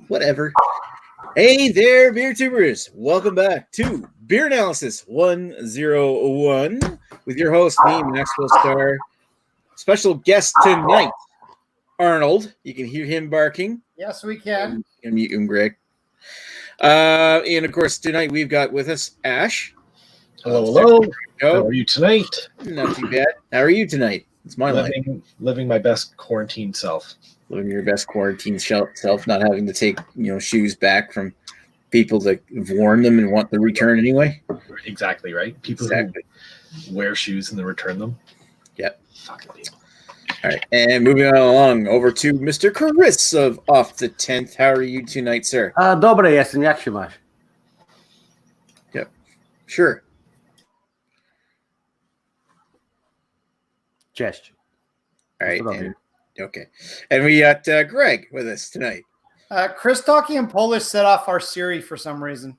Whatever. Hey there, beer tubers. Welcome back to Beer Analysis 101 with your host, me, Maxwell Starr. Special guest tonight, Arnold. You can hear him barking. Yes, we can. And mute him, Greg. And of course, tonight we've got with us Ash. Hello. How are you tonight? Not too bad. How are you tonight? It's my life. Living my best quarantine self. Living your best quarantine self, not having to take shoes back from people that have worn them and want the return anyway. Exactly right. People who wear shoes and then return them. Yep. All right, and moving along over to Mr. Chris of Off the 10th. How are you tonight, sir? Dobre, jestem, jak się masz? Yep, sure. Cześć. All right, okay. And we got Greg with us tonight. Chris talking in Polish set off our Siri for some reason.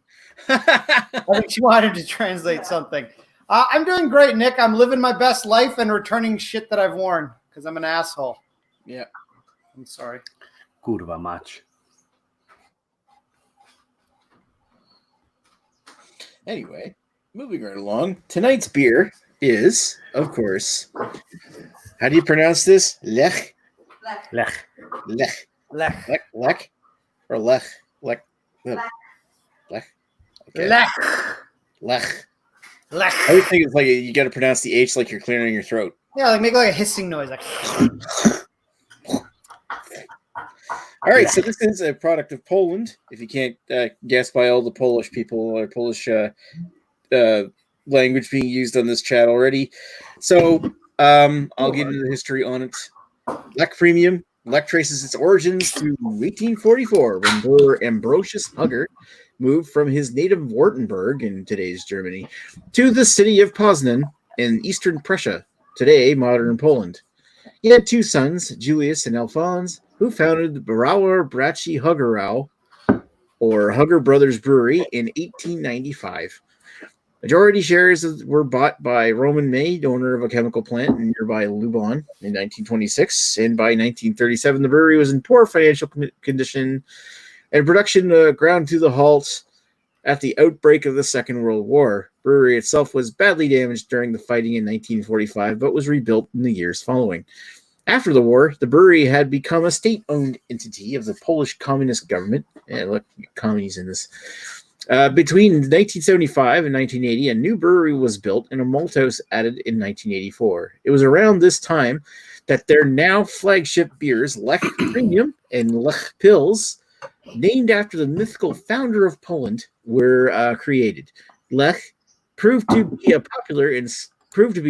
I think she wanted to translate something. I'm doing great, Nick. I'm living my best life and returning shit that I've worn because I'm an asshole. Yeah. I'm sorry. Kurwa mać. Anyway, moving right along. Tonight's beer is, of course, how do you pronounce this? Lech? Lech. Lech. Lech. Lech? Lech? Or Lech? Lech? Lech? Lech? Okay. Lech. Lech. Lech. I always think it's like you got to pronounce the H like you're clearing your throat. Yeah, like make like a hissing noise. Like. All right, so this is a product of Poland. If you can't guess by all the Polish people or Polish language being used on this chat already. So I'll get into the history on it. Lech Premium. Lech traces its origins to 1844 when brewer Ambrosius Hugger moved from his native Wartenberg in today's Germany to the city of Poznan in eastern Prussia, today modern Poland. He had two sons, Julius and Alphonse, who founded the Brauer Braci Huggerau, or Hugger Brothers Brewery, in 1895. Majority shares were bought by Roman May, owner of a chemical plant in nearby Lubon, in 1926, and by 1937 the brewery was in poor financial condition and production ground to the halt at the outbreak of the Second World War. Brewery itself was badly damaged during the fighting in 1945, but was rebuilt in the years following. After the war, the brewery had become a state-owned entity of the Polish communist government. Look, commies in this. Between 1975 and 1980, a new brewery was built and a malt house added in 1984. It was around this time that their now flagship beers, Lech Premium and Lech Pils, named after the mythical founder of Poland, were created. Lech proved to be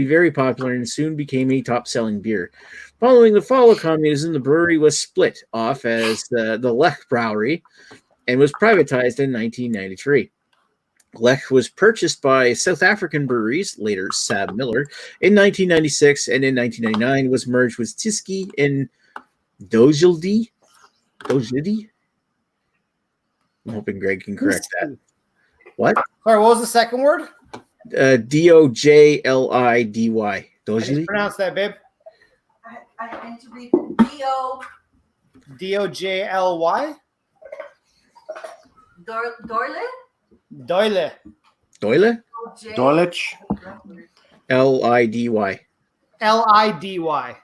very popular and soon became a top-selling beer. Following the fall of communism, the brewery was split off as the Lech Brewery and was privatized in 1993. Lech was purchased by South African breweries, later Sab Miller, in 1996, and in 1999 was merged with Tyskie and Dojildi. I'm hoping Greg can correct that. What? Sorry, what was the second word? Dojlidy. Dojildi? Pronounce that, babe. I need to read D-O. D-O-J-L-Y? Doyle? Doyle. Doyle? Dolich. L-I-D-Y. L-I-D-Y.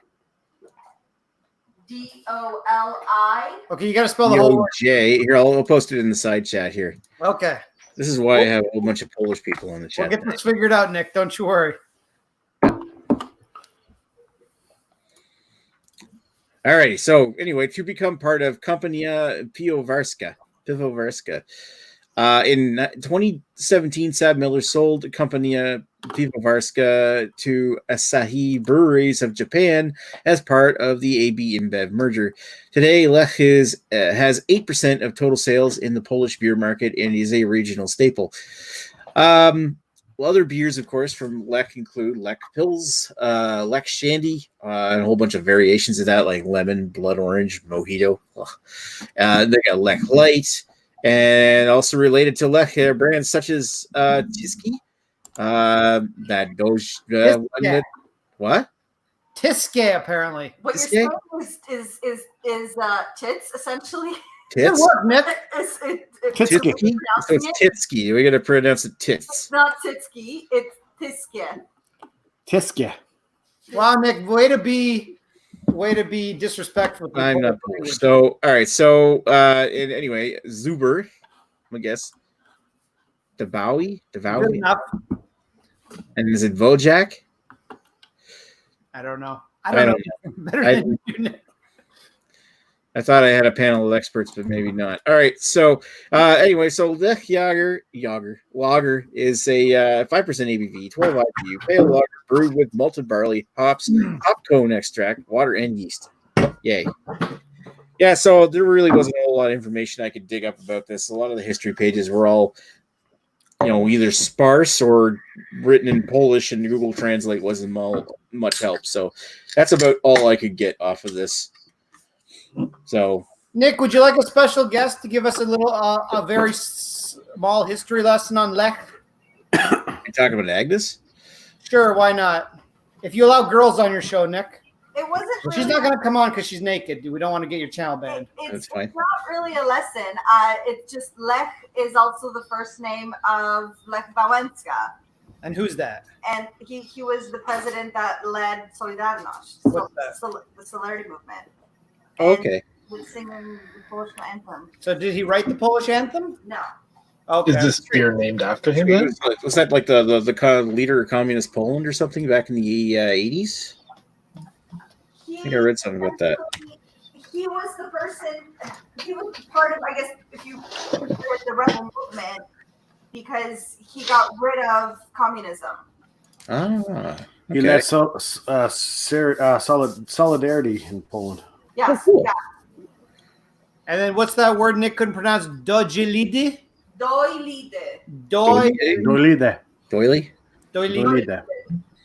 D-O-L-I. Okay, you got to spell the whole word. J. Here, I'll post it in the side chat here. Okay. This is why I have a whole bunch of Polish people on the chat. We'll get this figured out, Nick. Don't you worry. All right. So anyway, to become part of Kompania Piwowarska. In 2017, Sab Miller sold Kompania Piwowarska to Asahi Breweries of Japan as part of the AB InBev merger. Today, Lech has 8% of total sales in the Polish beer market and is a regional staple. Other beers, of course, from Lech include Lech Pils, Lech Shandy, and a whole bunch of variations of that, like lemon, blood orange, mojito. They got Lech Light, and also related to Lech, brands such as Tyskie. That goes. What? Tyskie, apparently. What you're saying is tits, essentially. Good Tits? work, Nick. Titski. Titski? So it's Titski. We got to pronounce it It's Tits. not Titski, it's Tiske. Tiske. Wow, Nick, way to be disrespectful. to I'm the not Polish Polish. So, all right. So, anyway, Zuber, I guess. Devowie? Good Devowie? enough. And is it Vojak? I don't know. I I don't don't know. Better I- than you, Nick. I thought I had a panel of experts, but maybe not. All right. So, anyway, so Lech Lager is a 5% ABV, 12 IBU, pale lager brewed with malted barley, hops, hop cone extract, water, and yeast. Yay. Yeah, so there really wasn't a whole lot of information I could dig up about this. A lot of the history pages were all, either sparse or written in Polish, and Google Translate wasn't much help. So that's about all I could get off of this. So, Nick, would you like a special guest to give us a very small history lesson on Lech? you talking about Agnes? Sure, why not? If you allow girls on your show, Nick. It wasn't really, She's not going to come on because she's naked. We don't want to get your channel banned. That's fine. It's not really a lesson. It's just Lech is also the first name of Lech Wałęsa. And who's that? And he was the president that led Solidarność, What's that? the Solidarity movement. Oh, And okay. was singing the Polish anthem. So did he write the Polish anthem? No. Okay. Is this beer named after him then? Was that like the kind of leader of communist Poland or something back in the 80s? I think I read something about that. He was the person. He was part of, I guess, if you consider it the rebel movement, because he got rid of communism. Ah, He okay. led solidarity in Poland. Yes. cool. Yeah. And then what's that word Nick couldn't pronounce? Dojilide? Doilide. Dolide. Doily? Doilide.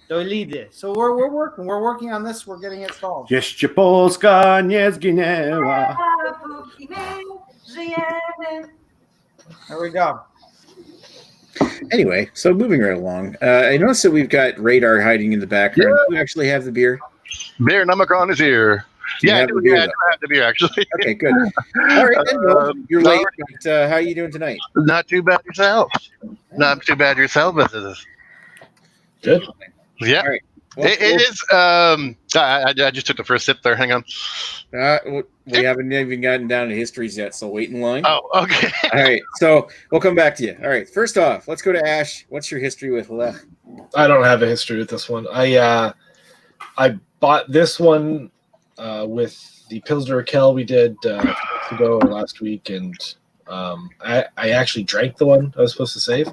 Doilide. So we're working. We're working on this. We're getting it solved. Jeszcze Polska nie zginęła. Póki my żyjemy. There we go. Anyway, so moving right along. I noticed that we've got Radar hiding in the background. Do you actually have the beer? Beernomikron is here. Do you Yeah, I have do, the beer, yeah, I though? do have the beer, actually. Okay, good. All right, then. Well, you're late, but how are you doing tonight? Not too bad yourself. Not too bad yourself, but Good. yeah. All right. Well, It is. I just took the first sip there. Hang on. we haven't even gotten down to histories yet, so wait in line. Oh, okay. All right, so we'll come back to you. All right, first off, let's go to Ash. What's your history with Lech? I don't have a history with this one. I bought this one with the Pilsner Raquel we did ago last week, and I actually drank the one I was supposed to save,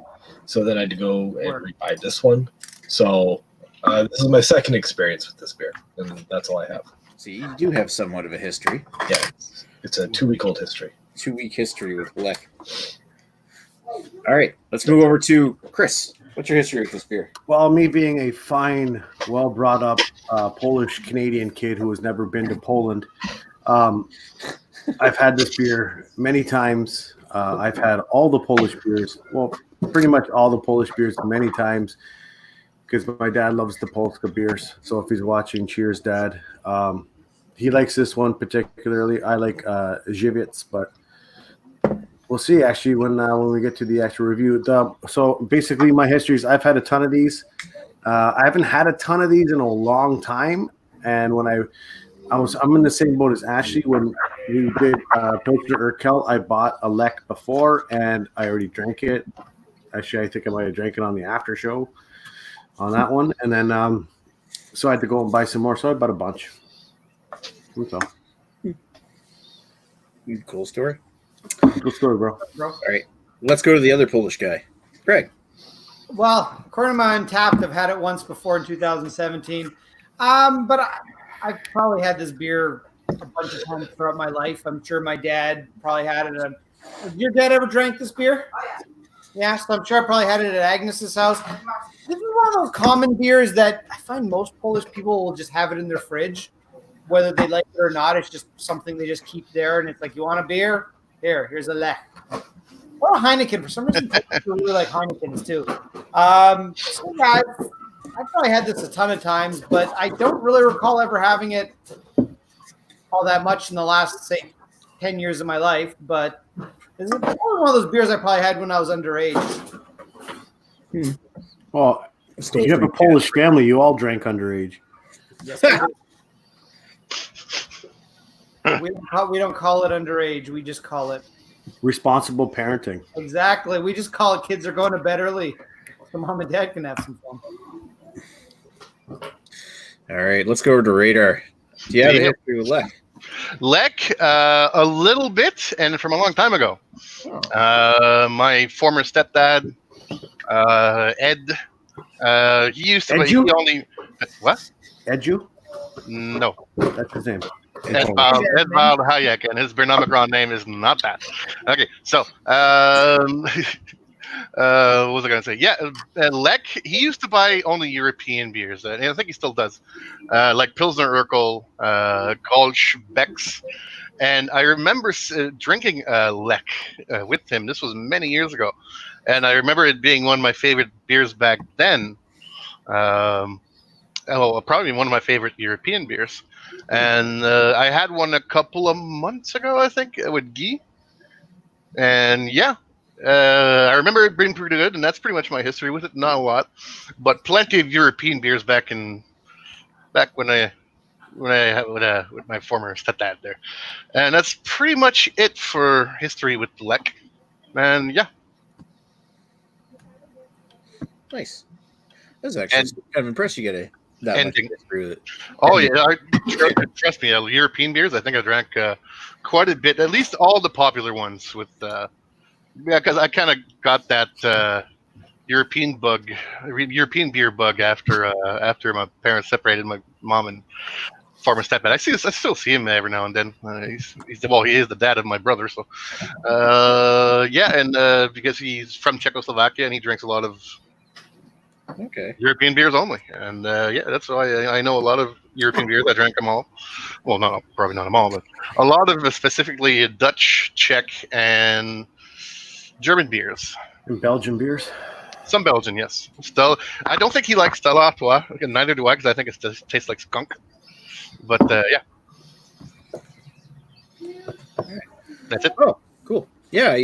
so then I had to go and re-buy this one. So this is my second experience with this beer, and that's all I have. So you do have somewhat of a history. Yeah, it's a 2-week-old history. 2-week history with Lech. All right, let's move over to Chris. What's your history with this beer? Well, me being a fine, well brought up Polish Canadian kid who has never been to Poland, I've had this beer many times. I've had all the Polish beers, well, pretty much all the Polish beers many times, because my dad loves the Polska beers. So if he's watching, cheers, Dad. He likes this one particularly. I like Żywiec, but we'll see actually when we get to the actual review. So basically, my history is I've had a ton of these. I haven't had a ton of these in a long time, and when I'm in the same boat as Ashley when we did Pilsner Urquell. I bought a Lech before, and I already drank it. Actually, I think I might have drank it on the after show on that one, and then so I had to go and buy some more. So I bought a bunch. So Cool story. good story, bro. All right, let's go to the other Polish guy, Greg. Well, according to my Untapped, I've had it once before in 2017. But I've probably had this beer a bunch of times throughout my life. I'm sure my dad probably had it. Has your dad ever drank this beer? Oh, yeah. Yeah, so I'm sure I probably had it at Agnes's house. This is one of those common beers that I find most Polish people will just have it in their fridge, whether they like it or not. It's just something they just keep there, and it's like, you want a beer? Here's a Lech. Or a Heineken. For some reason, people really like Heinekens too. So yeah, I've probably had this a ton of times, but I don't really recall ever having it all that much in the last, say, 10 years of my life, but it's probably one of those beers I probably had when I was underage. Well, if you have a Polish family, you all drank underage. Yes, we don't call it underage. We just call it Responsible parenting. exactly. We just call it kids are going to bed early, so mom and dad can have some fun. All right, let's go over to Radar. Do you have a history with Lech? Lech, a little bit, and from a long time ago. My former stepdad, Ed, he used to. He only what? Edu? No. That's his name. Edvald Hayek, and his Beernomikron name is not that. Okay, so what was I going to say? Yeah, Lech, he used to buy only European beers, and I think he still does, like Pilsner Urquell, Kolsch, Beck's. And I remember drinking Lech with him. This was many years ago. And I remember it being one of my favorite beers back then. Probably one of my favorite European beers. And I had one a couple of months ago, I think, with Guy. And yeah, I remember it being pretty good, and that's pretty much my history with it. Not a lot, but plenty of European beers back when I with my former stepdad there, and that's pretty much it for history with Lech. And yeah, nice. That's actually kind of impressed. You get that much history with it. Oh yeah, trust me. European beers, I think I drank quite a bit, at least all the popular ones with. Because I kind of got that European beer bug after my parents separated. My mom and former stepdad. I still see him every now and then. He is the dad of my brother. So and because he's from Czechoslovakia and he drinks a lot of European beers only. And that's why I know a lot of European beers. I drank them all. Well, probably not them all, but a lot of specifically Dutch, Czech, and German beers. And Belgian beers? Some Belgian, yes. I don't think he likes Stella Artois. Neither do I, because I think it tastes like skunk. But yeah. That's it. Oh, cool. Yeah.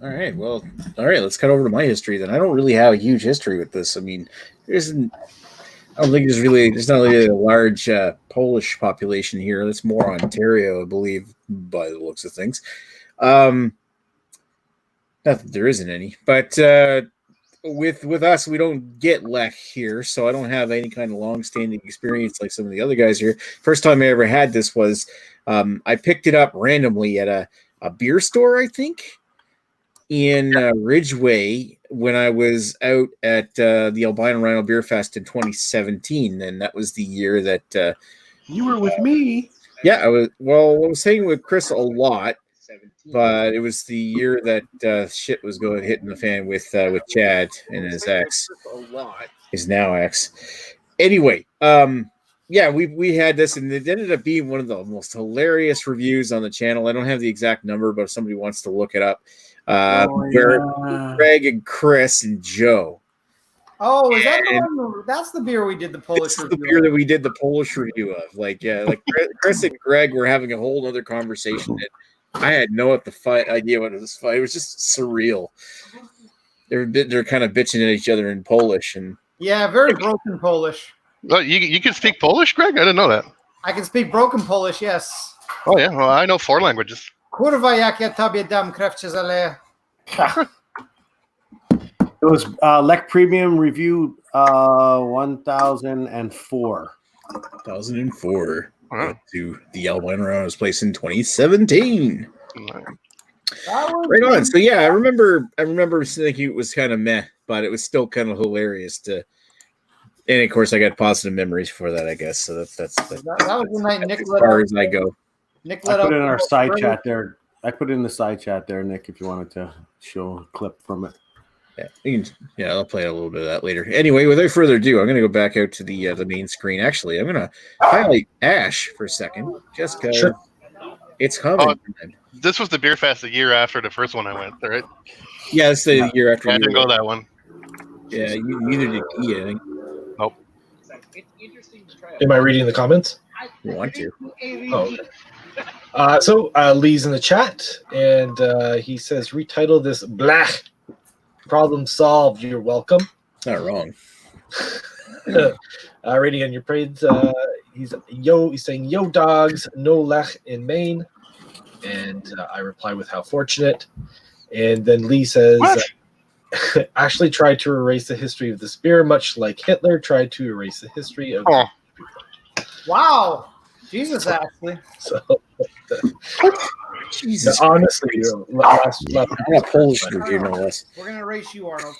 All right. Well, all right. Let's cut over to my history then. I don't really have a huge history with this. I mean, I don't think there's not really a large Polish population here. That's more Ontario, I believe, by the looks of things. Not that there isn't any, but with us, we don't get Lech here, so I don't have any kind of long-standing experience like some of the other guys here. First time I ever had this was I picked it up randomly at a beer store, I think, in Ridgeway when I was out at the Albino Rhino Beer Fest in 2017, and that was the year that you were with me. Yeah, I was hanging with Chris a lot. But it was the year that shit was hitting the fan with Chad and his ex, his now ex. Anyway, we had this, and it ended up being one of the most hilarious reviews on the channel. I don't have the exact number, but if somebody wants to look it up, Greg and Chris and Joe. Oh, is that the one? That's the beer we did the Polish review. The beer that we did the Polish review of. Like Chris and Greg were having a whole other conversation that I had no idea what it was. It was just surreal. They're kind of bitching at each other in Polish, and very broken Polish. Oh, you can speak Polish, Greg? I didn't know that. I can speak broken Polish. Yes. Oh yeah, well I know 4 languages. Kurwa, jak ja tobie dam, krew cię zaleję. It was Lech Premium Review 1004. 2004. Went to the Albino Rhino's place in 2017. Right on. So yeah, I remember thinking it was kind of meh, but it was still kind of hilarious to. And of course, I got positive memories for that, I guess. So that was the night Nick as far as I go. Nick I put in our side chat there. I put in the side chat there, Nick, if you wanted to show a clip from it. Yeah, I'll play a little bit of that later. Anyway, without further ado, I'm going to go back out to the main screen. Actually, I'm going to highlight Ash for a second, just because it's coming. This was the beer fest the year after the first one I went, right? Yeah, it's the year after. I didn't go that one. Yeah, neither did he, I think. Nope. Am I reading the comments? You want to? Oh, okay. So Lee's in the chat, and he says, retitle this Blech. Problem solved. You're welcome. Not wrong. Already on your parades. He's saying, yo, dogs, no Lech in Maine. And I reply with how fortunate. And then Lee says, Ashley tried to erase the history of the spear, much like Hitler tried to erase the history of. Oh. Wow. Jesus, Ashley. So, Jesus. honestly, last I'm a Polish dude, no less. We're going to race you, Arnold.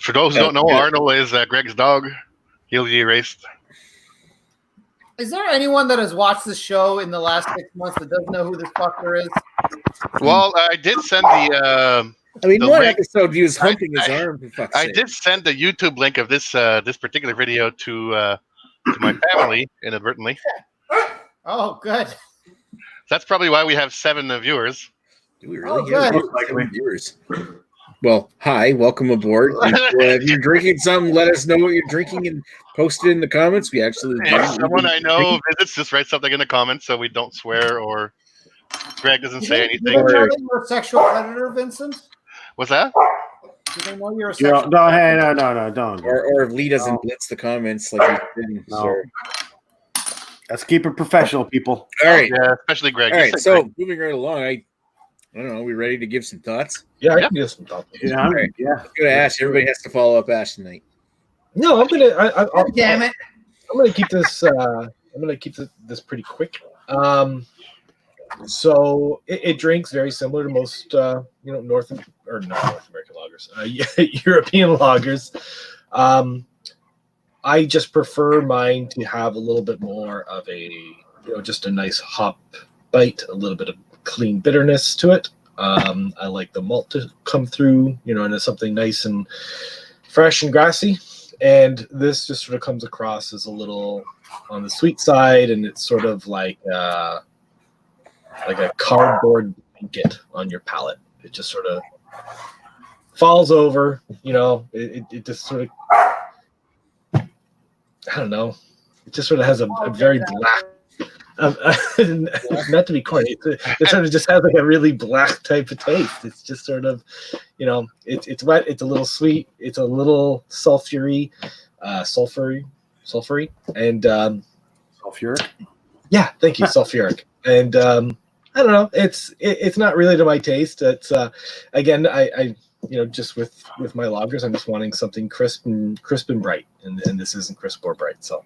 For those who don't know, Arnold is Greg's dog. He'll be erased. Is there anyone that has watched the show in the last 6 months that doesn't know who this fucker is? Well, I did send the. I mean, The one link- episode he was humping his arm. For fuck's I sake. did send the YouTube link of this this particular video to my family inadvertently. Oh, good. That's probably why we have 7 viewers. Do we really? Oh, Yeah, good. we have 7 viewers. Well, hi, welcome aboard. If you're drinking something, let us know what you're drinking and post it in the comments. We actually. If someone I know visits, just write something in the comments so we don't swear or Greg doesn't say Do they anything. know that you're a sexual predator, Vincent? What's that? Do they know you're a No, sexual no, don't. Or if Lee doesn't blitz the comments like he's been. No. So. Let's keep it professional, people. All right. Yeah, especially Greg. All You right. said So Greg. moving right along, I don't know. Are we ready to give some thoughts? Yeah, I can do some talking. Yeah, Right. yeah. Let's go to Ash. Everybody has to follow up Ash tonight. No, I'm gonna. I'll, Damn it. I'm gonna keep this. I'm gonna keep this pretty quick. So it drinks very similar to most, not North American lagers, European lagers. I just prefer mine to have a little bit more of a, just a nice hop bite, a little bit of clean bitterness to it. I like the malt to come through, and it's something nice and fresh and grassy. And this just sort of comes across as a little on the sweet side, and it's sort of like a cardboard blanket on your palate. It just sort of falls over, it just sort of, I don't know. It just sort of has a very black, not to be corny, it sort of just has like a really black type of taste. It's just sort of, it's wet, it's a little sweet, it's a little sulfury, and Sulfuric. yeah, thank you, sulfuric. And I don't know, it's not really to my taste. It's again, I just with my lagers, I'm just wanting something crisp and bright, and this isn't crisp or bright. So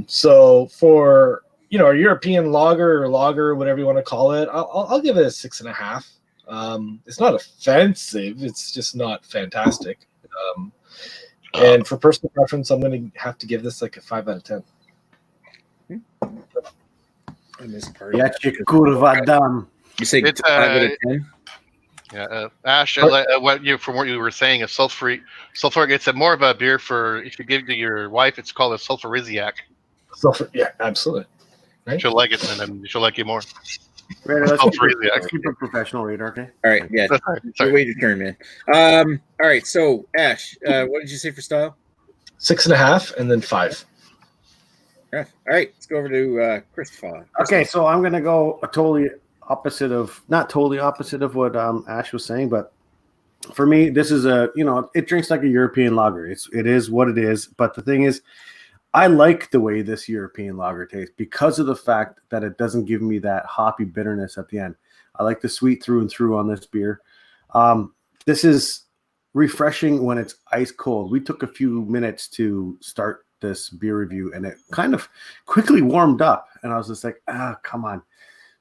so for a European lager or whatever you want to call it, I'll give it a 6.5. It's not offensive, it's just not fantastic. And for personal preference, I'm going to have to give this like a 5 out of 10. I missed part. Yeah, kurva dam. You say It's, 5 out of 10? Yeah, Ash, from what you were saying, a sulfuric, it's more of a beer for if you give it to your wife. It's called a sulfurisiac. Sulfur, yeah, absolutely. Right? She'll like it, and then she'll like you more. Radar, let's Sulfurisiac. keep it professional, Radar, okay? All right, yeah. Sorry. Wait your turn, man. All right, so Ash, what did you say for style? 6.5 and then 5. Yeah. All right, let's go over to Christopher. Okay, so I'm going to go not totally opposite of what Ash was saying, but for me, this is it drinks like a European lager. It is what it is, but the thing is, I like the way this European lager tastes because of the fact that it doesn't give me that hoppy bitterness at the end. I like the sweet through and through on this beer. This is refreshing when it's ice cold. We took a few minutes to start this beer review, and it kind of quickly warmed up, and I was just like, come on.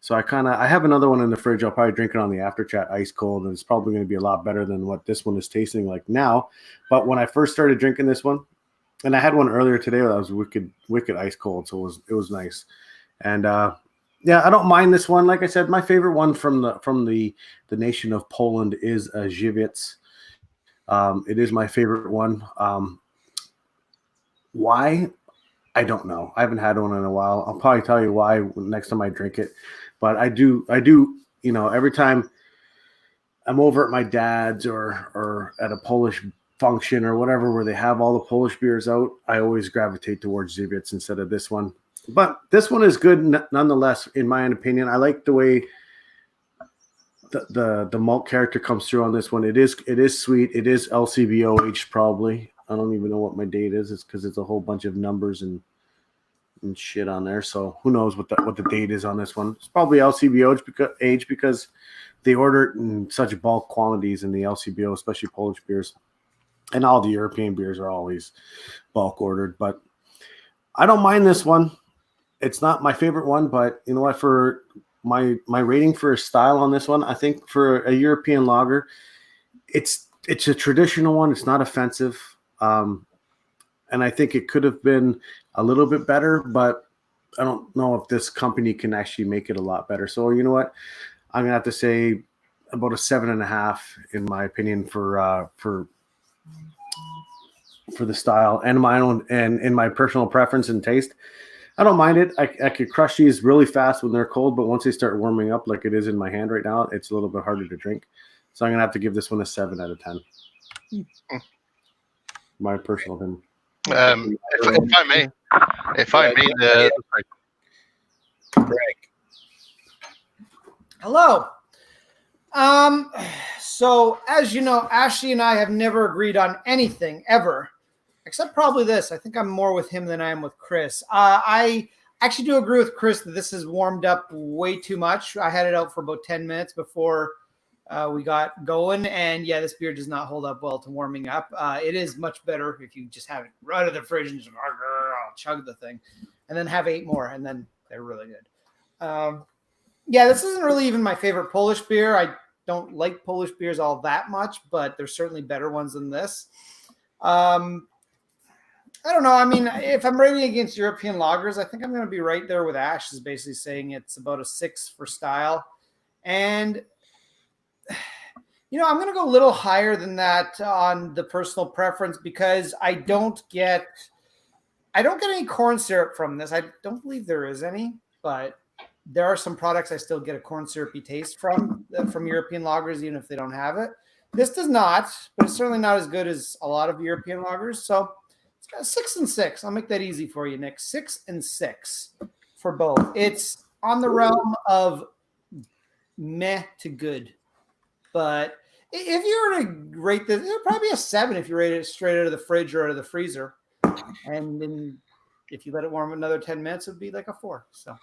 So I have another one in the fridge. I'll probably drink it on the after chat ice cold, and it's probably going to be a lot better than what this one is tasting like now. But when I first started drinking this one, and I had one earlier today that was wicked ice cold, so it was nice. And yeah, I don't mind this one. Like I said, my favorite one from the nation of Poland is Żywiec. It is my favorite one. Why? I don't know. I haven't had one in a while. I'll probably tell you why next time I drink it. But I do, every time I'm over at my dad's or at a Polish function or whatever where they have all the Polish beers out, I always gravitate towards Żywiec instead of this one. But this one is good nonetheless, in my opinion. I like the way the malt character comes through on this one. It is sweet. It is LCBO aged probably. I don't even know what my date is. It's because it's a whole bunch of numbers and shit on there. So who knows what the date is on this one? It's probably LCBO age because they order it in such bulk quantities in the LCBO, especially Polish beers, and all the European beers are always bulk ordered. But I don't mind this one. It's not my favorite one, but you know what? For my rating for a style on this one, I think for a European lager, it's a traditional one. It's not offensive. And I think it could have been a little bit better, but I don't know if this company can actually make it a lot better. So you know what? I'm gonna have to say about a 7.5 in my opinion for the style and my own and in my personal preference and taste. I don't mind it. I could crush these really fast when they're cold, but once they start warming up like it is in my hand right now, it's a little bit harder to drink. So I'm gonna have to give this one a 7 out of 10. My personal opinion. If I may, Greg. Hello. So as you know, Ashley and I have never agreed on anything ever, except probably this. I think I'm more with him than I am with Chris. I actually do agree with Chris that this has warmed up way too much. I had it out for about 10 minutes before we got going, and yeah, this beer does not hold up well to warming up. It is much better if you just have it right out of the fridge and just chug the thing, and then have 8 more, and then they're really good. Yeah, this isn't really even my favorite Polish beer. I don't like Polish beers all that much, but there's certainly better ones than this. I don't know. I mean, if I'm rating against European lagers, I think I'm going to be right there with Ash, is basically saying it's about a 6 for style. And you know, I'm going to go a little higher than that on the personal preference because I don't get any corn syrup from this. I don't believe there is any, but there are some products I still get a corn syrupy taste from European lagers, even if they don't have it. This does not, but it's certainly not as good as a lot of European lagers. So it's got 6 and 6. I'll make that easy for you, Nick. 6 and 6 for both. It's on the realm of meh to good. But if you were to rate this, it would probably be a 7 if you rate it straight out of the fridge or out of the freezer. And then if you let it warm another 10 minutes, it would be like a 4. So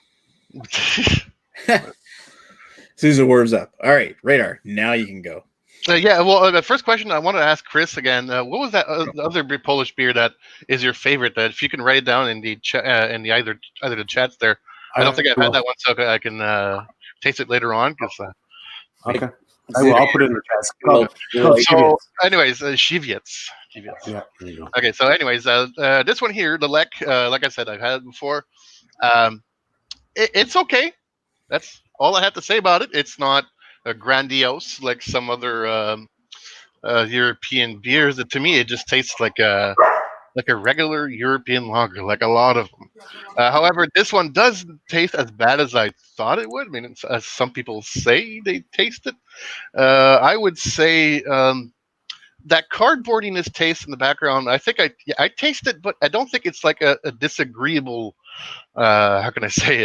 Susan warms up. All right, Radar. Now you can go. Yeah, well, the first question I want to ask Chris again. What was that other Polish beer that is your favorite? That if you can write it down in the either the chats there. I don't think I've had that one, so I can taste it later on. Okay. I'll put it in the chat. So, anyways, Żywiec. Yeah, there you go. Okay, so anyways, this one here, the Lech, like I said, I've had it before. It's okay. That's all I have to say about it. It's not grandiose like some other European beers. To me, it just tastes like a regular European lager, like a lot of them. However, this one doesn't taste as bad as I thought it would. I mean, as some people say they taste it. I would say that cardboardiness taste in the background. I think I taste it, but I don't think it's like a disagreeable. How can I say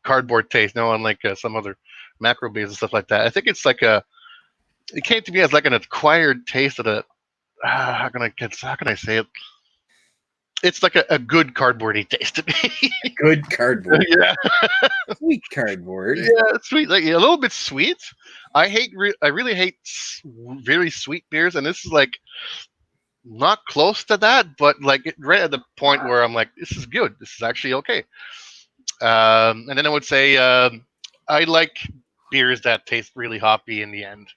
cardboard taste? No, unlike some other macro beers and stuff like that. I think it's like it came to me as like an acquired taste of a. How can I say it? It's like a good cardboardy taste to me. Good cardboard. Yeah. Sweet cardboard. Yeah, sweet. Like a little bit sweet. I really hate very sweet beers, and this is like not close to that, but like right at the point where I'm like, this is good. This is actually okay. And then I would say I like beers that taste really hoppy in the end.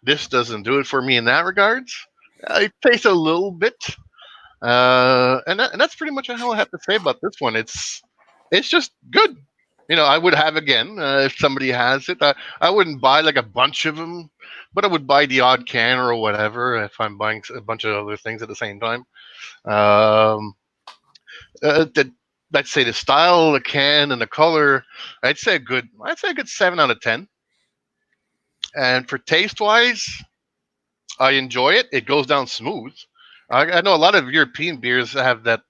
This doesn't do it for me in that regards. I taste a little bit. And that's pretty much all I have to say about this one. It's just good. You know, I would have again if somebody has it. I wouldn't buy like a bunch of them, but I would buy the odd can or whatever if I'm buying a bunch of other things at the same time. I'd say the style, the can, and the color. I'd say a good 7 out of 10. And for taste wise, I enjoy it. It goes down smooth. I know a lot of European beers have that,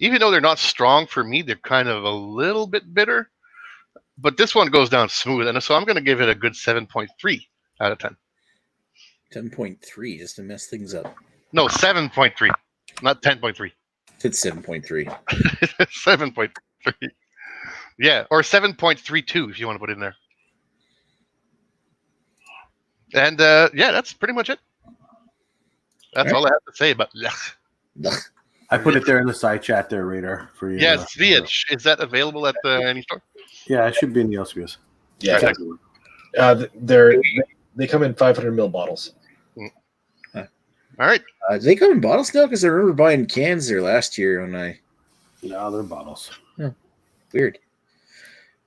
even though they're not strong for me, they're kind of a little bit bitter. But this one goes down smooth, and so I'm going to give it a good 7.3 out of 10. 10.3 just to mess things up. No, 7.3, not 10.3. It's 7.3. 7.3. Yeah, or 7.32 if you want to put it in there. And yeah, that's pretty much it. That's all I have to say about Lech. I put it there in the side chat there, Radar, for you. Yes, Zdrowie. Is that available at any store? Yeah, it should be in the LCBS. Yeah, they come in 500 ml bottles. All right. Do they come in bottles now? Because I remember buying cans there last year when I. No, they're bottles. Oh, weird.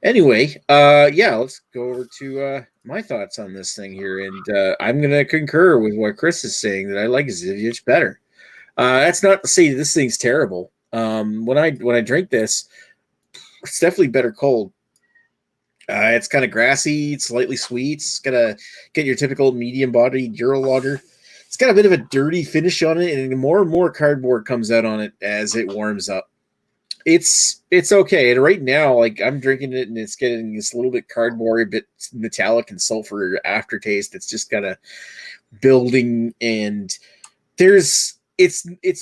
Anyway, yeah, let's go over to my thoughts on this thing here, and I'm going to concur with what Chris is saying that I like Zdrowie better. That's not to say this thing's terrible. When I drink this, it's definitely better cold. It's kind of grassy, it's slightly sweet. It's gonna get your typical medium-bodied Euro lager. It's got a bit of a dirty finish on it, and more cardboard comes out on it as it warms up. It's okay, and right now, like I'm drinking it, and it's getting this little bit cardboardy, a bit metallic and sulfur aftertaste. It's just kind of building, and it's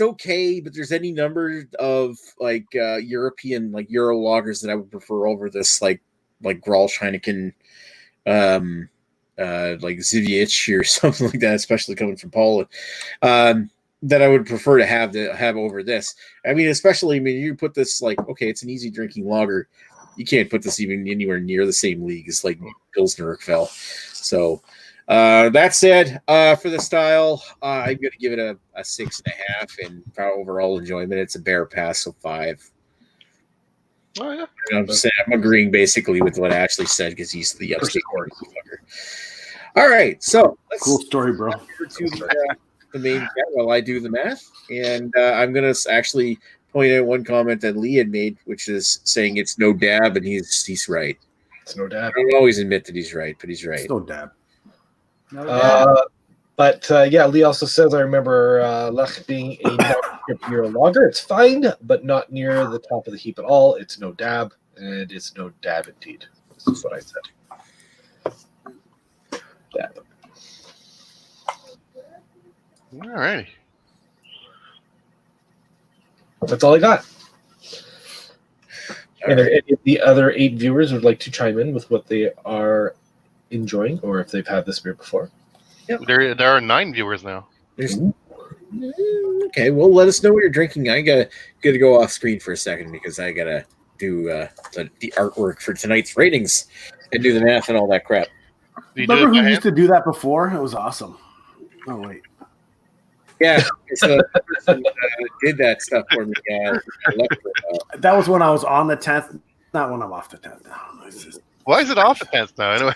okay, but there's any number of like European like Euro lagers that I would prefer over this like Grolsch Heineken, like Zdrowie or something like that, especially coming from Poland, that I would prefer to have over this. I mean, especially, you put this like, okay, it's an easy drinking lager. You can't put this even anywhere near the same league as like Pilsner Urquell. So that said, for the style, I'm going to give it a 6.5, and for overall enjoyment, it's a bare pass, so 5. Oh yeah, I'm agreeing basically with what Ashley said because he's the upstate motherfucker. All right, so let's Cool story, bro. over to the main chat while I do the math, and I'm gonna actually point out one comment that Lee had made, which is saying it's no dab, and he's right. It's no dab. I don't always admit that he's right, but he's right. It's no dab. But yeah, Lee also says, I remember Lech being a Euro lager. It's fine, but not near the top of the heap at all. It's no dab, and it's no dab indeed. This is what I said. Dab. all right. That's all I got. And if any of the other 8 viewers would like to chime in with what they are enjoying, or if they've had this beer before. There are 9 viewers now. Okay, well, let us know what you're drinking. I gotta go off screen for a second because I gotta do the artwork for tonight's ratings and do the math and all that crap. Remember who used to do that before? It was awesome. Oh, wait. Yeah, so the person did that stuff for me. That was when I was on the 10th, not when I'm off the 10th. No, Why is it off the 10th now? Anyway,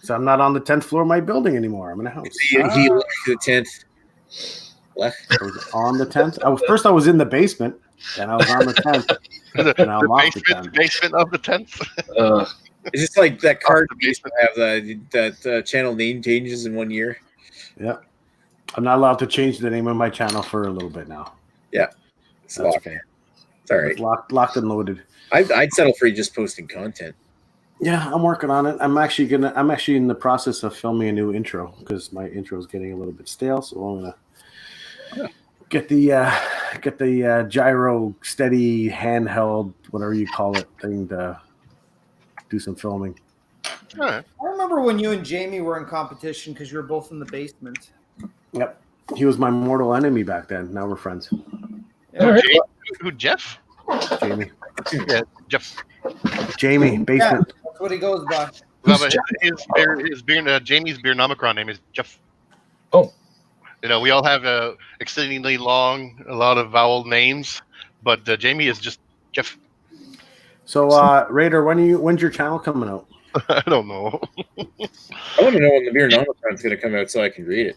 so I'm not on the 10th floor of my building anymore. I'm in a house. He left the 10th. I was on the 10th. I was in the basement, and I was on the 10th. And I'm off the 10th. Basement of the 10th. It's just like that card basement have that channel name changes in 1 year. Yeah. I'm not allowed to change the name of my channel for a little bit now. Yeah. That's okay. It's all right. It's locked and loaded. I'd settle for just posting content. Yeah, I'm working on it. I'm actually in the process of filming a new intro because my intro is getting a little bit stale. So I'm gonna get the gyro steady handheld, whatever you call it, thing to do some filming. All right. I remember when you and Jamie were in competition because you were both in the basement. Yep, he was my mortal enemy back then. Now we're friends. All right. Who, Jeff? Jamie. Yeah, Jeff. Jamie, basement. Yeah, that's what he goes by. No, but Jamie's Beernomikron name is Jeff. Oh. We all have a exceedingly long, a lot of vowel names, but Jamie is just Jeff. So, Raider, when's your channel coming out? I don't know. I want to know when the Beernomikron's going to come out so I can read it.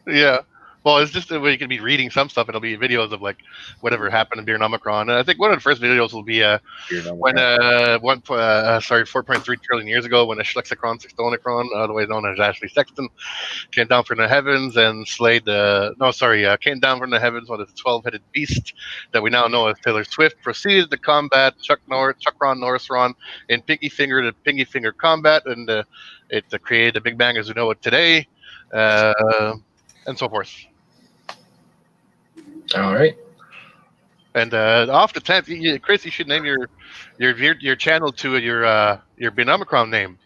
Yeah. Well, it's just where you can be reading some stuff, and it'll be videos of like whatever happened in Beernomikron. And I think one of the first videos will be when 4.3 trillion years ago, when a Schlexicron, Sextonicron, otherwise known as Ashley Sexton, came down from the heavens and slayed came down from the heavens with a 12-headed beast that we now know as Taylor Swift. Proceeded to combat Chuckron, Norrisron in Pinky Finger to Pinky Finger combat, and it created the Big Bang as we know it today, and so forth. All right. And off the 10th, Chris, you should name your channel to your Beernomikron name.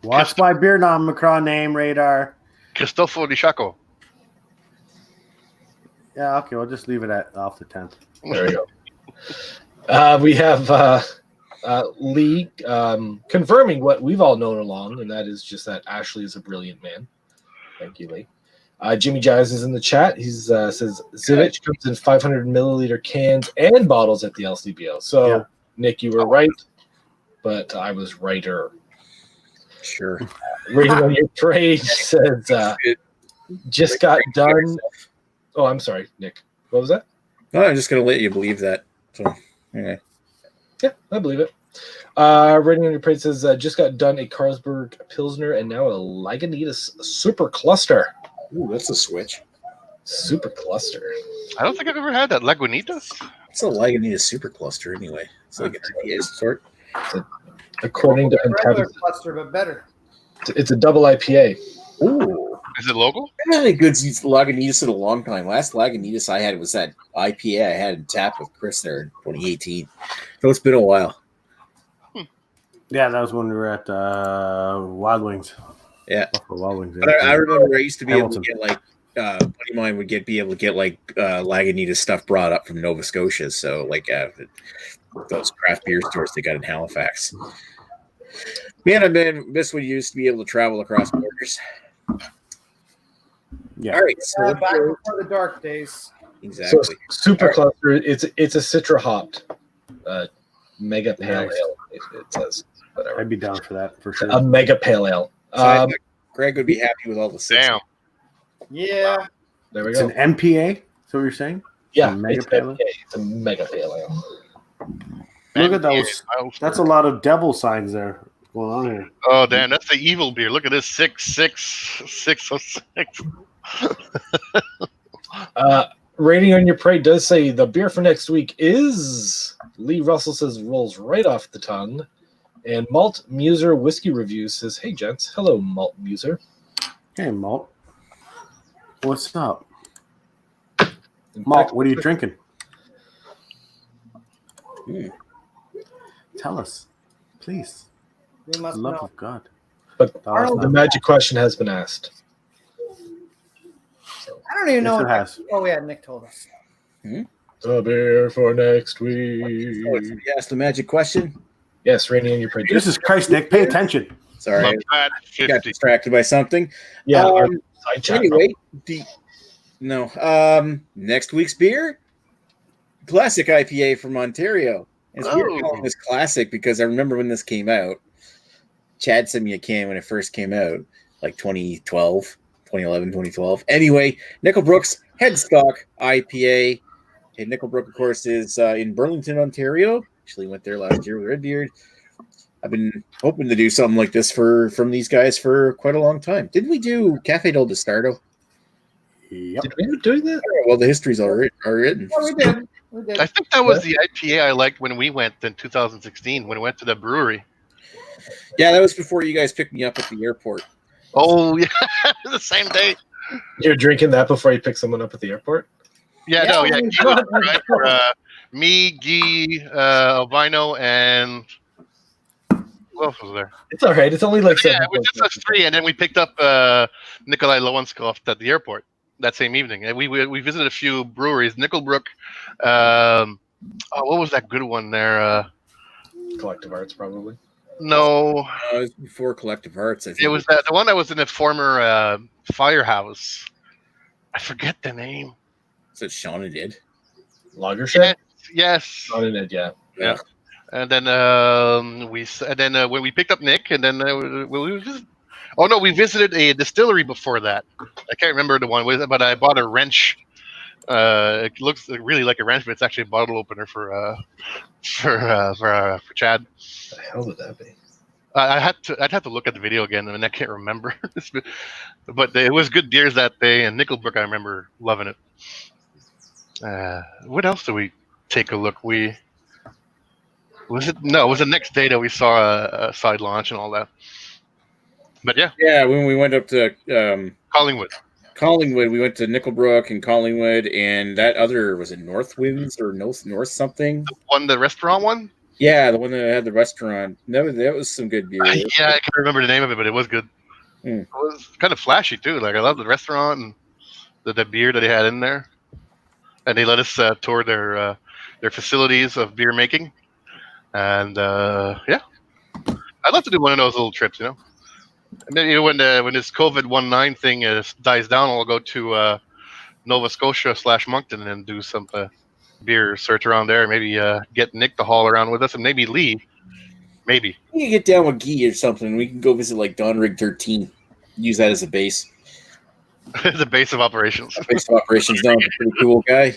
Watch my Beernomikron name, Radar. Cristofo Di Chaco. Yeah, okay, we'll just leave it at off the 10th. There we go. We have Lee confirming what we've all known along, and that is just that Ashley is a brilliant man. Thank you, Lee. Jimmy Giles is in the chat. He says Zivich comes in 500 milliliter cans and bottles at the LCBO. So, yeah. Nick, you were right, but I was righter. Sure. Rating on your trade says just got done. Oh, I'm sorry, Nick. What was that? No, I'm just going to let you believe that. So, anyway. Yeah, I believe it. Rating on your trade says just got done a Carlsberg Pilsner and now a Lagunitas Super Cluster. Ooh, that's a switch. Super Cluster. I don't think I've ever had that. Lagunitas? It's a Lagunitas Super Cluster anyway. It's like an IPA sort. According to regular cluster, but better. It's a double IPA. Ooh. Is it local? I haven't had any good Lagunitas in a long time. Last Lagunitas I had was that IPA I had in tap with Chris there in 2018. So it's been a while. Yeah, that was when we were at Wild Wings. Yeah. Wild Wings. But I remember I used to be able to get like a buddy of mine would be able to get like Lagunitas stuff brought up from Nova Scotia. So like those craft beer stores they got in Halifax. Man, I miss when you used to be able to travel across borders. Yeah. All right. So Back before the dark days. Exactly. So Super Cluster. It's a citra hopped mega pale ale. It says whatever. I'd be down for that for sure. A mega pale ale. So Greg would be happy with all the six. Damn. Yeah. There we It's go. an MPA. So you're saying? Yeah, mega it's pale ale? it's a mega pale ale. Look at those. That's a lot of devil signs there going on here. Oh, damn. That's the evil beer. Look at this. 66606. Rating on your parade does say the beer for next week is Lee Russell says rolls right off the tongue. And Malt Muser Whiskey Review says, hey, gents. Hello, Malt Muser. Hey, Malt. What's up? Malt, what are you drinking? Tell us, please. We must Love know. of God. But the magic question has been asked. I don't even know. Yes, it has. Oh, yeah, Nick told us. The beer for next week. Oh, you asked the magic question. Yes, rating on your parade. Jesus Christ, Nick, pay attention. Sorry, I got distracted by something. Yeah. Anyway, next week's beer, classic IPA from Ontario. It's weird calling this classic because I remember when this came out. Chad sent me a can when it first came out, like 2011, 2012. Anyway, Nickelbrook's Headstock IPA. And Nickelbrook, of course, is in Burlington, Ontario. Actually went there last year with Redbeard. I've been hoping to do something like this from these guys for quite a long time. Didn't we do Cafe del Bastardo? Yep. Did we ever do that? Well, the histories are written. Oh, we did. We did. I think that was the IPA I liked when we went in 2016, when we went to the brewery. Yeah, that was before you guys picked me up at the airport. Oh, yeah. The same day. You're drinking that before you pick someone up at the airport? Yeah, no, yeah. Guy was there, right? Me, Guy, Albino, and who else was there? It's all right. It's only like Yeah, it was just us three, and then we picked up Nikolai Lowenskov at the airport that same evening. And we visited a few breweries. Nickelbrook. What was that good one there? Collective Arts, probably. No. It was before Collective Arts, I think. It was the one that was in the former firehouse. I forget the name. So Shauna did. Lagershed? Yes. Shauna did, yeah. And then when we picked up Nick, and then we were just Oh no, we visited a distillery before that. I can't remember the one, but I bought a wrench. It looks really like a wrench, but it's actually a bottle opener for Chad. The hell would that be? I'd have to look at the video again, and I can't remember. But it was good beers that day, and Nickelbrook, I remember loving it. What else did we take a look? It was the next day that we saw a side launch and all that. But yeah, when we went up to Collingwood, we went to Nickelbrook and Collingwood, and that other, was it Northwinds or North something? The restaurant one. Yeah, the one that had the restaurant. That was some good beer. Yeah, I can't remember the name of it, but it was good. It was kind of flashy too. Like I love the restaurant and the beer that they had in there, and they let us tour their facilities of beer making. And I'd love to do one of those little trips. Maybe when this COVID-19 thing dies down, I'll go to Nova Scotia / Moncton and do some beer search around there. Maybe get Nick to haul around with us, and maybe Lee. Maybe we can get down with Guy or something. We can go visit like Donrig 13. Use that as a base. The base of operations. Base of operations. Don's a pretty cool guy,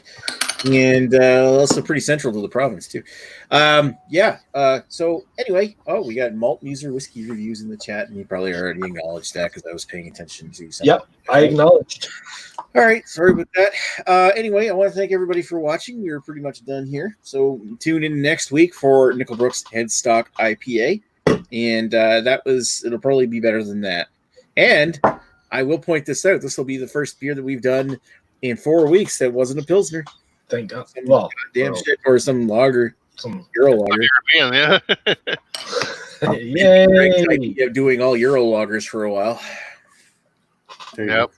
and also pretty central to the province too. So anyway, we got Malt Muser whiskey reviews in the chat, and you probably already acknowledged that because I was paying attention to something. Yep, I acknowledged. All right, sorry about that. Anyway, I want to thank everybody for watching. We're pretty much done here. So tune in next week for Nickelbrook's Headstock IPA, and it'll probably be better than that. And I will point this out. This will be the first beer that we've done in 4 weeks that wasn't a Pilsner. Thank God. Shit, or some lager, some Euro lager. European, yeah. Yay! Doing all Euro lagers for a while. Yep.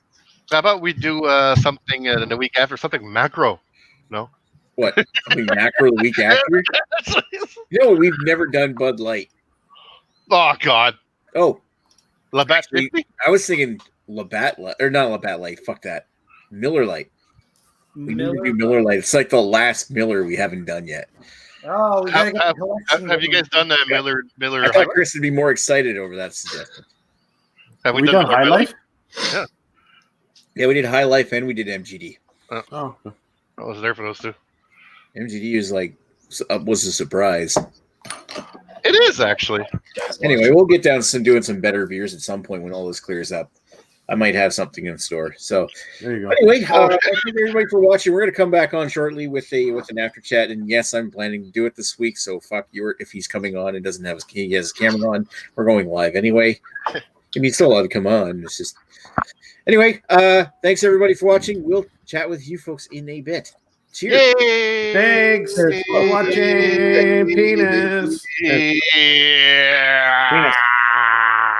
How about we do something the week after? Something macro? No. What? Something macro the week after? You know what? We've never done Bud Light. Oh God. Oh. Labatt 50? I was thinking Labatt Light, or not Labatt Light. Fuck that. Miller Light. We need to do Miller Light. It's like the last Miller we haven't done yet. Oh, we gotta get the collection. Have you guys done that Miller? I thought Chris would be more excited over that suggestion. Have we done High Life? Yeah. Yeah, we did High Life and we did MGD. I was there for those two. MGD was a surprise. It is actually. Anyway, we'll get down to doing some better beers at some point when all this clears up. I might have something in store. So there you go. Anyway, thank everybody for watching. We're going to come back on shortly with an after chat. And yes, I'm planning to do it this week. So fuck you if he's coming on and doesn't have his camera on. We're going live anyway. I mean, he's still allowed to come on. It's just anyway. Thanks everybody for watching. We'll chat with you folks in a bit. Cheers. Yay! Thanks for watching. Penis. Yeah. Penis.